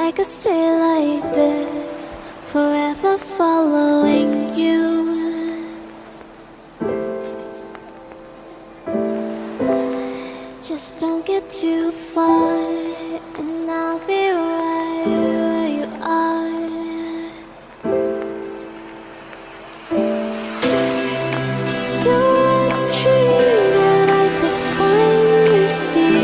I could stay like this, forever following you. Just don't get too far, and I'll be right where you are. You're a dream that I could finally see.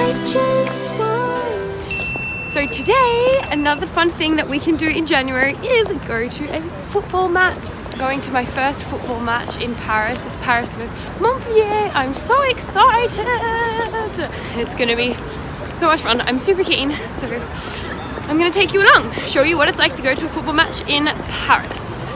I just want. So today, another fun thing that we can do in January is go to a football match. Going to my first football match in Paris. It's Paris vs Montpellier. I'm so excited. It's gonna be so much fun. I'm super keen. So I'm gonna take you along, show you what it's like to go to a football match in Paris.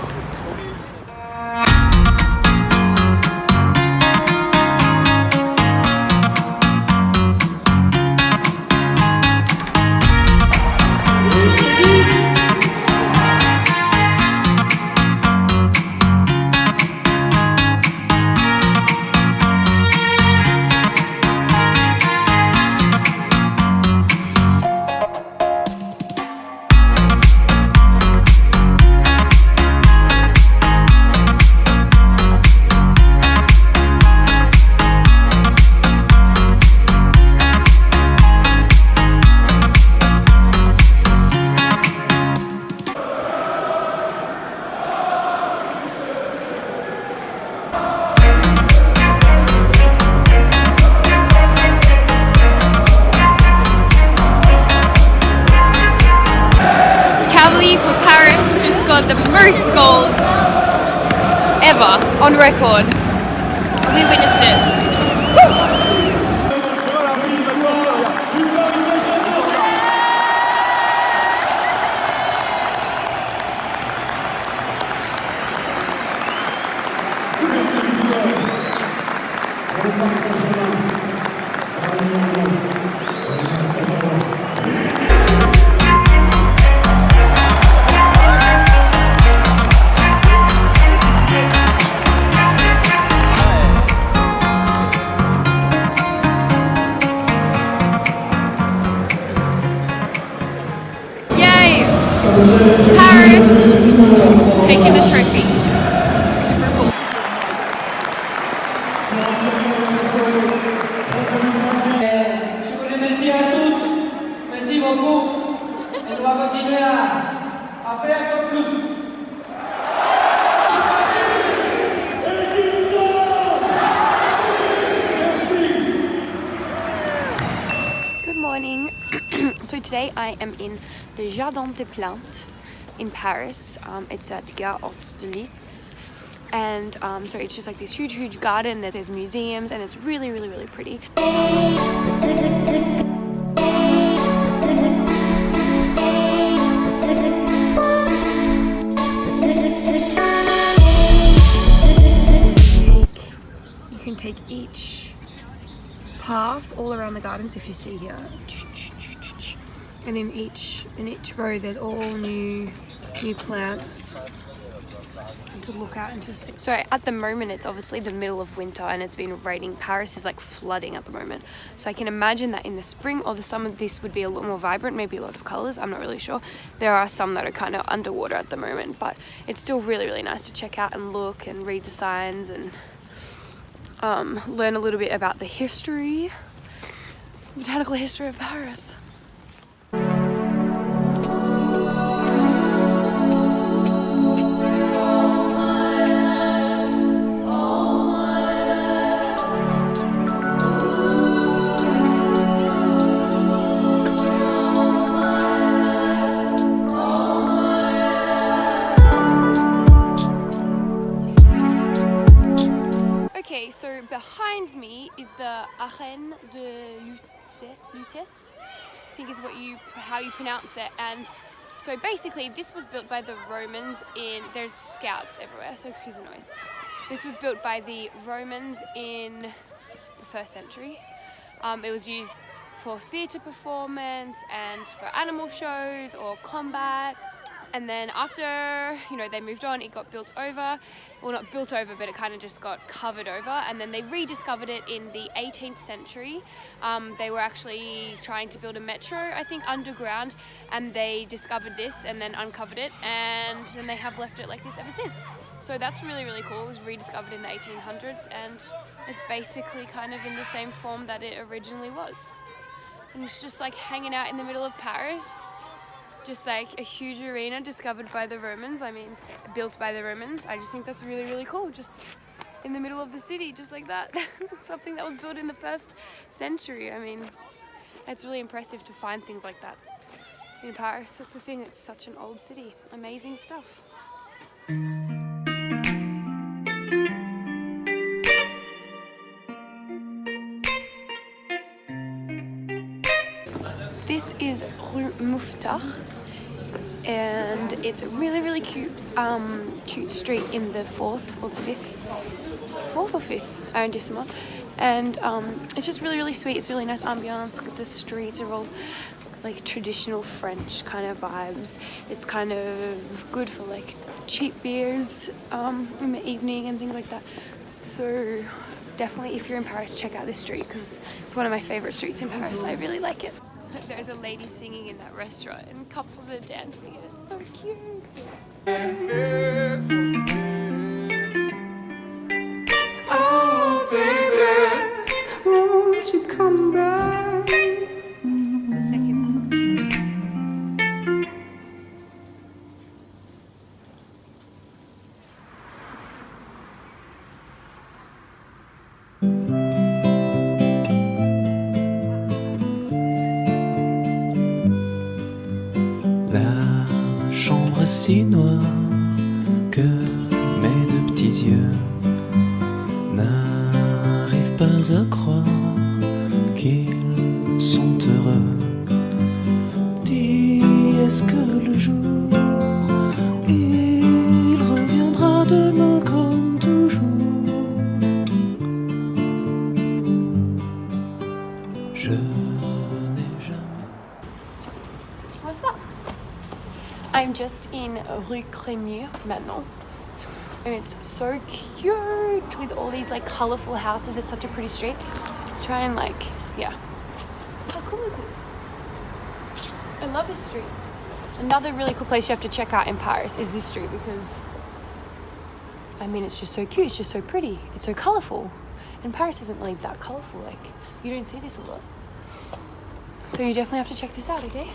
For Paris just got the most goals ever on record. We witnessed it. Woo! Paris taking the trophy. Super cool. Je voulais merci à tous. Merci beaucoup. Et on va continuer à faire un peu plus. Good morning. So today I am in the Jardin des Plantes in Paris. It's at Gare de Lys, and so it's just like this huge garden. There's museums, and it's really pretty. You can take each path all around the gardens, if you see here, and in each row there's all new plants to look at and to see. So at the moment it's obviously the middle of winter and it's been raining. Paris is like flooding at the moment, so I can imagine that in the spring or the summer this would be a lot more vibrant, maybe a lot of colors. I'm not really sure. There are some that are kind of underwater at the moment, but it's still really nice to check out and look and read the signs and learn a little bit about the botanical history of Paris. Okay, so behind me is the Jardin de Lys, I think is how you pronounce it. And so basically this was built by the Romans there's scouts everywhere, so excuse the noise. This was built by the Romans in the 1st century. It was used for theatre performance and for animal shows or combat. And then after, you know, they moved on, it got built over. Well, not built over, but it kind of just got covered over. And then they rediscovered it in the 18th century. They were actually trying to build a metro, I think, underground. And they discovered this and then uncovered it. And then they have left it like this ever since. So that's really, really cool. It was rediscovered in the 1800s. And it's basically kind of in the same form that it originally was. And it's just like hanging out in the middle of Paris. Just like a huge arena discovered by the Romans, built by the Romans. I just think that's really, really cool. Just in the middle of the city, just like that. Something that was built in the 1st century. I mean, it's really impressive to find things like that in Paris. That's the thing, it's such an old city. Amazing stuff. This is Rue Mouffetard, and it's a really, really cute street in the 4th or 5th arrondissement, and it's just really, really sweet. It's really nice ambiance. The streets are all like traditional French kind of vibes. It's kind of good for like cheap beers in the evening and things like that. So definitely, if you're in Paris, check out this street because it's one of my favorite streets in Paris. I really like it. There's a lady singing in that restaurant and couples are dancing and it's so cute. Oh baby, won't you come back? The second. La chambre est si noire que mes 2 petits yeux n'arrivent pas à croire qu'ils sont heureux. Dis, est-ce que le jour il reviendra demain comme toujours? Je n'ai jamais. What's up? I'm just in Rue Crémieux maintenant. And it's so cute with all these like colorful houses. It's such a pretty street. Try and like, yeah. How cool is this? I love this street. Another really cool place you have to check out in Paris is this street because, I mean, it's just so cute. It's just so pretty. It's so colorful. And Paris isn't really that colorful. Like, you don't see this a lot. So you definitely have to check this out, okay?